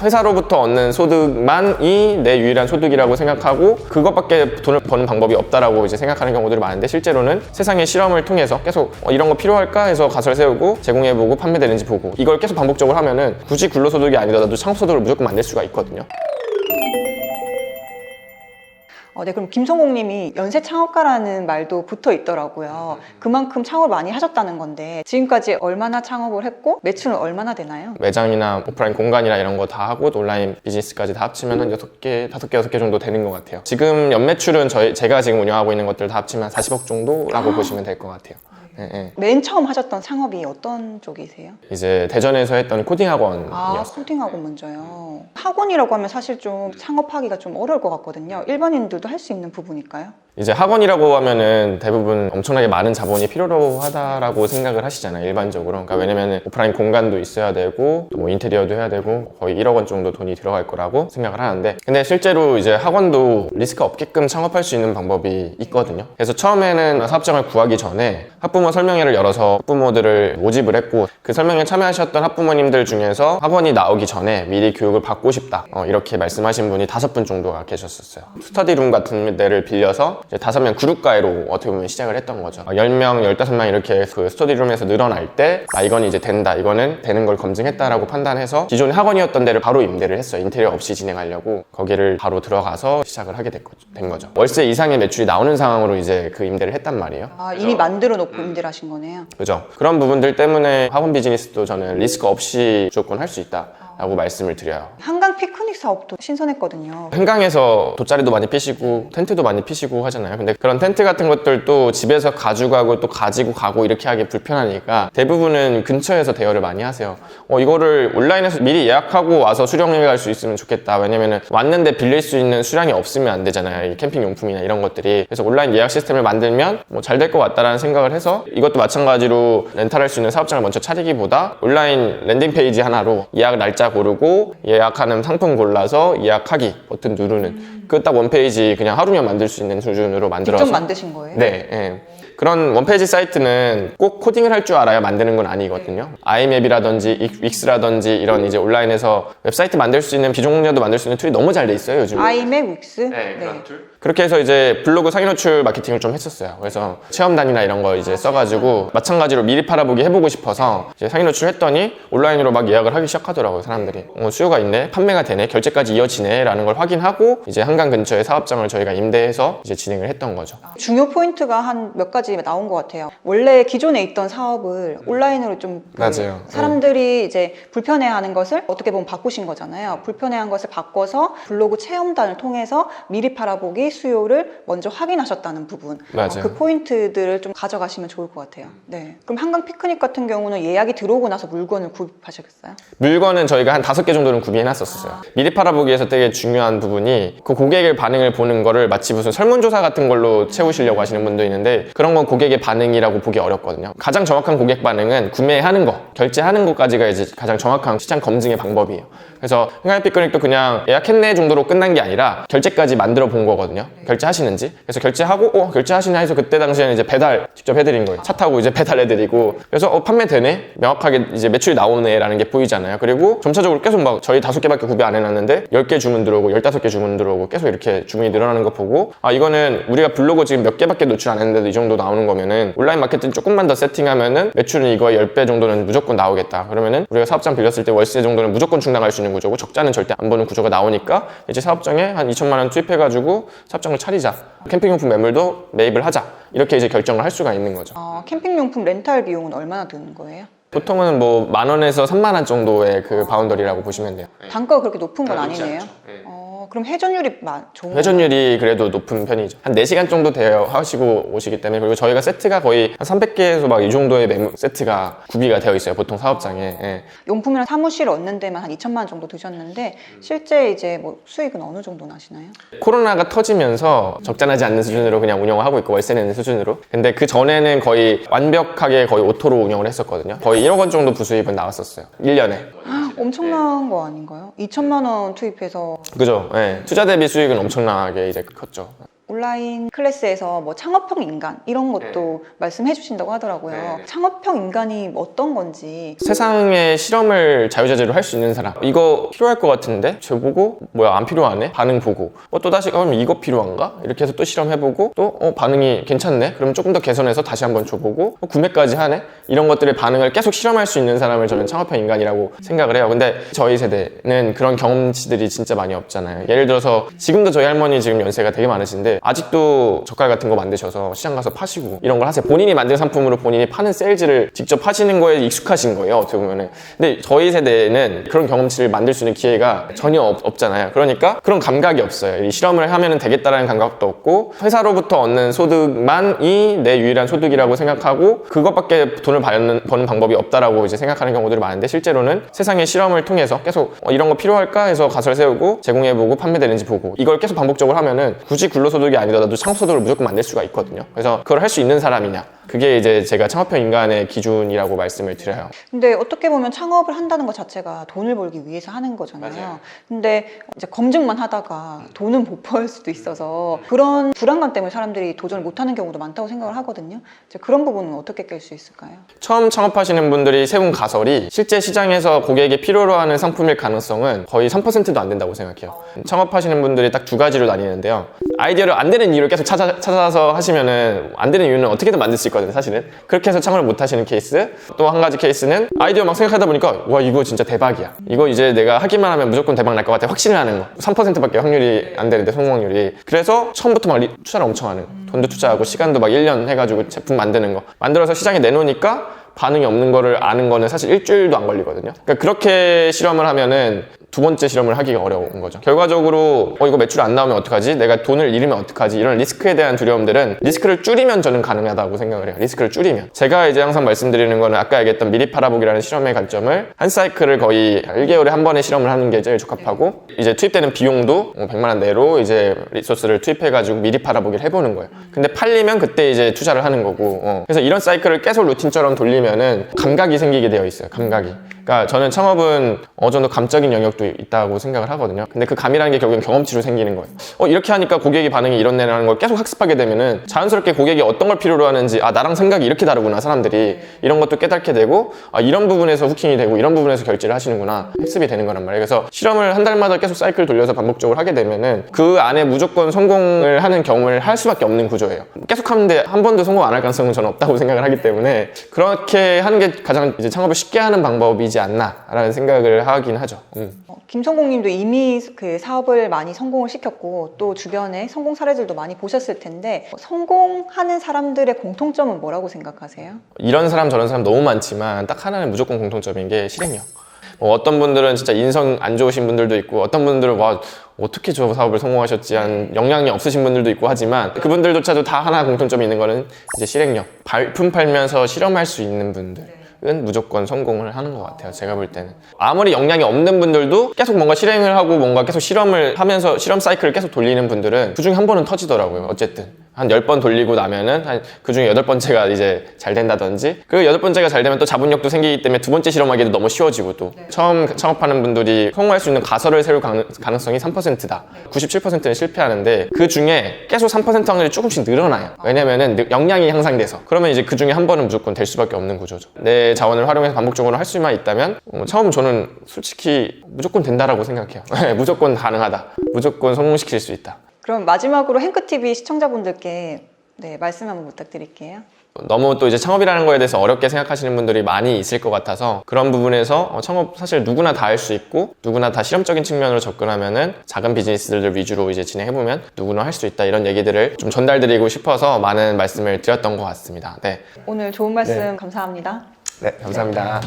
회사로부터 얻는 소득만이 내 유일한 소득이라고 생각하고 그것밖에 돈을 버는 방법이 없다라고 이제 생각하는 경우들이 많은데, 실제로는 세상의 실험을 통해서 계속 이런 거 필요할까 해서 가설 세우고 제공해보고 판매되는지 보고, 이걸 계속 반복적으로 하면은 굳이 근로소득이 아니더라도 창업소득을 무조건 만들 수가 있거든요. 네, 그럼 김성옥님이 연쇄 창업가라는 말도 붙어 있더라고요. 그만큼 창업을 많이 하셨다는 건데 지금까지 얼마나 창업을 했고 매출은 얼마나 되나요? 매장이나 오프라인 공간이나 이런 거 다 하고 온라인 비즈니스까지 다 합치면 한 6개, 5개, 6개 정도 되는 것 같아요. 지금 연매출은 제가 지금 운영하고 있는 것들 다 합치면 40억 정도라고 보시면 될 것 같아요. 네. 맨 처음 하셨던 창업이 어떤 쪽이세요? 이제 대전에서 했던 코딩 학원이었어요. 코딩 학원 먼저요. 학원이라고 하면 사실 좀 창업하기가 좀 어려울 것 같거든요. 일반인들도 할 수 있는 부분일까요? 이제 학원이라고 하면은 대부분 엄청나게 많은 자본이 필요로 하다라고 생각을 하시잖아요, 일반적으로. 그러니까 왜냐면 오프라인 공간도 있어야 되고 또 뭐 인테리어도 해야 되고 거의 1억 원 정도 돈이 들어갈 거라고 생각을 하는데, 근데 실제로 이제 학원도 리스크 없게끔 창업할 수 있는 방법이 있거든요. 그래서 처음에는 사업장을 구하기 전에 학부모 설명회를 열어서 학부모들을 모집을 했고, 그 설명회에 참여하셨던 학부모님들 중에서 학원이 나오기 전에 미리 교육을 받고 싶다, 이렇게 말씀하신 분이 5분 정도가 계셨었어요. 스터디룸 같은 데를 빌려서 이제 5명 그룹가해로 어떻게 보면 시작을 했던 거죠. 10명, 15명 이렇게 그 스터디룸에서 늘어날 때 이건 이제 된다, 이거는 되는 걸 검증했다라고 판단해서 기존 학원이었던 데를 바로 임대를 했어요. 인테리어 없이 진행하려고 거기를 바로 들어가서 시작을 하게 된 거죠. 월세 이상의 매출이 나오는 상황으로 이제 그 임대를 했단 말이에요. 이미 만들어 놓고 임대를 하신 거네요. 그죠. 그런 부분들 때문에 학원 비즈니스도 저는 리스크 없이 무조건 할 수 있다 라고 말씀을 드려요. 한강 피크닉 사업도 신선했거든요. 한강에서 돗자리도 많이 피시고 텐트도 많이 피시고 하잖아요. 근데 그런 텐트 같은 것들도 집에서 가져가고 또 가지고 가고 이렇게 하기 불편하니까 대부분은 근처에서 대여를 많이 하세요. 이거를 온라인에서 미리 예약하고 와서 수령해 갈 수 있으면 좋겠다. 왜냐면은 왔는데 빌릴 수 있는 수량이 없으면 안 되잖아요, 이 캠핑 용품이나 이런 것들이. 그래서 온라인 예약 시스템을 만들면 뭐 잘 될 것 같다라는 생각을 해서, 이것도 마찬가지로 렌탈할 수 있는 사업장을 먼저 차리기보다 온라인 랜딩 페이지 하나로 예약 날짜 고르고 예약하는 상품 골라서 예약하기 버튼 누르는 그 딱 원페이지 그냥 하루면 만들 수 있는 수준으로 만들어서. 직접 만드신 거예요? 네, 예. 그런 원페이지 사이트는 꼭 코딩을 할 줄 알아야 만드는 건 아니거든요. 아이맵이라든지 윅스라든지 이런 이제 온라인에서 웹사이트 만들 수 있는, 비종료도 만들 수 있는 툴이 너무 잘 돼 있어요, 요즘. 아이맵, 윅스? 네, 그런 툴. 그렇게 해서 이제 블로그 상위 노출 마케팅을 좀 했었어요. 그래서 체험단이나 이런 거 이제 써가지고 마찬가지로 미리 팔아보기 해보고 싶어서 이제 상위 노출 했더니 온라인으로 막 예약을 하기 시작하더라고요, 사람들이. 수요가 있네, 판매가 되네, 결제까지 이어지네 라는 걸 확인하고 이제 한강 근처에 사업장을 저희가 임대해서 이제 진행을 했던 거죠. 중요 포인트가 한 몇 가지 나온 것 같아요. 원래 기존에 있던 사업을 온라인으로 좀 맞아요. 사람들이 이제 불편해하는 것을 어떻게 보면 바꾸신 거잖아요. 불편해한 것을 바꿔서 블로그 체험단을 통해서 미리 팔아보기 수요를 먼저 확인하셨다는 부분. 맞아요. 그 포인트들을 좀 가져가시면 좋을 것 같아요. 네. 그럼 한강 피크닉 같은 경우는 예약이 들어오고 나서 물건을 구입하셨겠어요? 물건은 저희가 한 5개 정도는 구비해놨었어요. 미리 팔아보기에서 되게 중요한 부분이 그 고객의 반응을 보는 거를 마치 무슨 설문조사 같은 걸로 채우시려고 하시는 분도 있는데, 그런 건 고객의 반응이라고 보기 어렵거든요. 가장 정확한 고객 반응은 구매하는 거, 결제하는 것까지가 이제 가장 정확한 시장 검증의 방법이에요. 그래서 한강 피크닉도 그냥 예약했네 정도로 끝난 게 아니라 결제까지 만들어 본 거거든요. 결제하시는지. 그래서 결제하고 결제하시나 해서 그때 당시에는 이제 배달 직접 해드린 거예요. 차 타고 이제 배달해드리고. 그래서 판매되네? 명확하게 이제 매출이 나오네 라는 게 보이잖아요. 그리고 점차적으로 계속 막 저희 5개밖에 구비 안 해놨는데 10개 주문 들어오고 15개 주문 들어오고 계속 이렇게 주문이 늘어나는 거 보고, 이거는 우리가 블로그 지금 몇 개밖에 노출 안 했는데도 이 정도 나오는 거면은 온라인 마케팅 조금만 더 세팅하면은 매출은 이거 10배 정도는 무조건 나오겠다. 그러면은 우리가 사업장 빌렸을 때 월세 정도는 무조건 충당할 수 있는 구조고 적자는 절대 안 보는 구조가 나오니까 이제 사업장에 한 2천만 원 투입해가지고 사업장을 차리자. 캠핑용품 매물도 매입을 하자. 이렇게 이제 결정을 할 수가 있는 거죠. 캠핑용품 렌탈 비용은 얼마나 드는 거예요? 보통은 뭐 10,000원에서 30,000원 정도의 그 바운더리라고 보시면 돼요. 단가가 그렇게 높은 건 높지 아니네요. 않죠. 네. 그럼 회전율이 좋은 회전율이 그래도 높은 편이죠. 한 4시간 정도 대여하시고 오시기 때문에. 그리고 저희가 세트가 거의 한 300개에서 막 이 정도의 매물 세트가 구비가 되어 있어요, 보통 사업장에. 예. 용품이랑 사무실 얻는 데만 한 2천만 원 정도 드셨는데 실제 이제 뭐 수익은 어느 정도 나시나요? 코로나가 터지면서 적자나지 않는 수준으로 그냥 운영을 하고 있고, 월세 내는 수준으로. 근데 그 전에는 거의 완벽하게 거의 오토로 운영을 했었거든요. 거의 1억 원 정도 부수입은 나왔었어요, 1년에. 엄청난 거 아닌가요? 2천만 원 투입해서 그죠. 예. 투자 대비 수익은 엄청나게 이제 컸죠. 온라인 클래스에서 뭐 창업형 인간 이런 것도 말씀해 주신다고 하더라고요. 창업형 인간이 어떤 건지. 세상에 실험을 자유자재로 할 수 있는 사람, 이거 필요할 것 같은데 저보고 뭐야 안 필요하네? 반응 보고 또 다시 그럼 이거 필요한가? 이렇게 해서 또 실험해보고 또 반응이 괜찮네? 그럼 조금 더 개선해서 다시 한번 줘보고 구매까지 하네? 이런 것들의 반응을 계속 실험할 수 있는 사람을 저는 창업형 인간이라고 생각을 해요. 근데 저희 세대는 그런 경험치들이 진짜 많이 없잖아요. 예를 들어서 지금도 저희 할머니 지금 연세가 되게 많으신데 아직도 젓갈 같은 거 만드셔서 시장 가서 파시고 이런 걸 하세요. 본인이 만든 상품으로 본인이 파는 세일즈를 직접 하시는 거에 익숙하신 거예요, 어떻게 보면은. 근데 저희 세대는 그런 경험치를 만들 수 있는 기회가 전혀 없잖아요. 그러니까 그런 감각이 없어요. 이 실험을 하면 되겠다라는 감각도 없고 회사로부터 얻는 소득만이 내 유일한 소득이라고 생각하고 그것밖에 돈을 버는 방법이 없다라고 이제 생각하는 경우들이 많은데 실제로는 세상의 실험을 통해서 계속 이런 거 필요할까 해서 가설 세우고 제공해보고 판매되는지 보고 이걸 계속 반복적으로 하면은 굳이 근로소득이 아니더라도 창업소득을 무조건 만들 수가 있거든요. 그래서 그걸 할 수 있는 사람이냐, 그게 이제 제가 창업형 인간의 기준이라고 말씀을 드려요. 근데 어떻게 보면 창업을 한다는 것 자체가 돈을 벌기 위해서 하는 거잖아요. 맞아요. 근데 이제 검증만 하다가 돈은 못 벌 수도 있어서 그런 불안감 때문에 사람들이 도전을 못 하는 경우도 많다고 생각을 하거든요. 이제 그런 부분은 어떻게 깰 수 있을까요? 처음 창업하시는 분들이 세운 가설이 실제 시장에서 고객이 필요로 하는 상품일 가능성은 거의 3%도 안 된다고 생각해요. 창업하시는 분들이 딱 두 가지로 나뉘는데요. 아이디어를 안 되는 이유를 계속 찾아서 하시면은 안 되는 이유는 어떻게든 만들 수 있거든요, 사실은. 그렇게 해서 창업을 못 하시는 케이스. 또 한 가지 케이스는 아이디어 막 생각하다 보니까 와 이거 진짜 대박이야. 이거 이제 내가 하기만 하면 무조건 대박 날 것 같아. 확신을 하는 거. 3%밖에 확률이 안 되는데 성공 확률이. 그래서 처음부터 막 투자를 엄청 하는 거. 돈도 투자하고 시간도 막 1년 해가지고 제품 만드는 거. 만들어서 시장에 내놓으니까 반응이 없는 거를 아는 거는 사실 일주일도 안 걸리거든요. 그러니까 그렇게 실험을 하면은 두 번째 실험을 하기가 어려운 거죠. 결과적으로 이거 매출 안 나오면 어떡하지? 내가 돈을 잃으면 어떡하지? 이런 리스크에 대한 두려움들은 리스크를 줄이면 저는 가능하다고 생각을 해요. 리스크를 줄이면. 제가 이제 항상 말씀드리는 거는 아까 얘기했던 미리 팔아보기라는 실험의 관점을 한 사이클을 거의 1개월에 한 번에 실험을 하는 게 제일 적합하고 이제 투입되는 비용도 100만 원 내로 이제 리소스를 투입해가지고 미리 팔아보기를 해보는 거예요. 근데 팔리면 그때 이제 투자를 하는 거고 그래서 이런 사이클을 계속 루틴처럼 돌리면은 감각이 생기게 되어 있어요. 감각이. 그러니까 저는 창업은 어느 정도 감적인 영역도 있다고 생각을 하거든요. 근데 그 감이라는 게 결국엔 경험치로 생기는 거예요. 이렇게 하니까 고객이 반응이 이렇네라는 걸 계속 학습하게 되면은 자연스럽게 고객이 어떤 걸 필요로 하는지 나랑 생각이 이렇게 다르구나 사람들이 이런 것도 깨닫게 되고 이런 부분에서 후킹이 되고 이런 부분에서 결제를 하시는구나 학습이 되는 거란 말이에요. 그래서 실험을 한 달마다 계속 사이클 돌려서 반복적으로 하게 되면은 그 안에 무조건 성공을 하는 경험을 할 수밖에 없는 구조예요. 계속 하는데 한 번도 성공 안 할 가능성은 저는 없다고 생각을 하기 때문에 그렇게 하는 게 가장 이제 창업을 쉽게 하는 방법이지 않나라는 생각을 하긴 하죠. 김성공님도 이미 그 사업을 많이 성공을 시켰고 또 주변에 성공 사례들도 많이 보셨을 텐데 성공하는 사람들의 공통점은 뭐라고 생각하세요? 이런 사람 저런 사람 너무 많지만 딱 하나는 무조건 공통점인 게 실행력. 어떤 분들은 진짜 인성 안 좋으신 분들도 있고 어떤 분들은 와 어떻게 저 사업을 성공하셨지 한 역량이 없으신 분들도 있고 하지만 그분들조차도 다 하나 공통점이 있는 거는 이제 실행력. 발품 팔면서 실험할 수 있는 분들 은 무조건 성공을 하는 것 같아요. 제가 볼 때는 아무리 역량이 없는 분들도 계속 뭔가 실행을 하고 뭔가 계속 실험을 하면서 실험 사이클을 계속 돌리는 분들은 그중에 한 번은 터지더라고요. 어쨌든 한 10번 돌리고 나면은 그중에 8번째가 이제 잘 된다든지 그 8번째가 잘 되면 또 자본력도 생기기 때문에 두 번째 실험하기도 너무 쉬워지고 또 처음 창업하는 분들이 성공할 수 있는 가설을 세울 가능성이 3%다 97%는 실패하는데 그 중에 계속 3% 확률이 조금씩 늘어나요. 왜냐면은 역량이 향상돼서 그러면 이제 그 중에 한 번은 무조건 될 수밖에 없는 구조죠. 내 자원을 활용해서 반복적으로 할 수만 있다면 처음 저는 솔직히 무조건 된다라고 생각해요. 무조건 가능하다. 무조건 성공시킬 수 있다. 그럼 마지막으로 행크TV 시청자분들께 말씀 한번 부탁드릴게요. 너무 또 이제 창업이라는 거에 대해서 어렵게 생각하시는 분들이 많이 있을 것 같아서 그런 부분에서 창업 사실 누구나 다 할 수 있고 누구나 다 실험적인 측면으로 접근하면은 작은 비즈니스들 위주로 이제 진행해보면 누구나 할 수 있다 이런 얘기들을 좀 전달드리고 싶어서 많은 말씀을 드렸던 것 같습니다. 네. 오늘 좋은 말씀 감사합니다. 네, 감사합니다.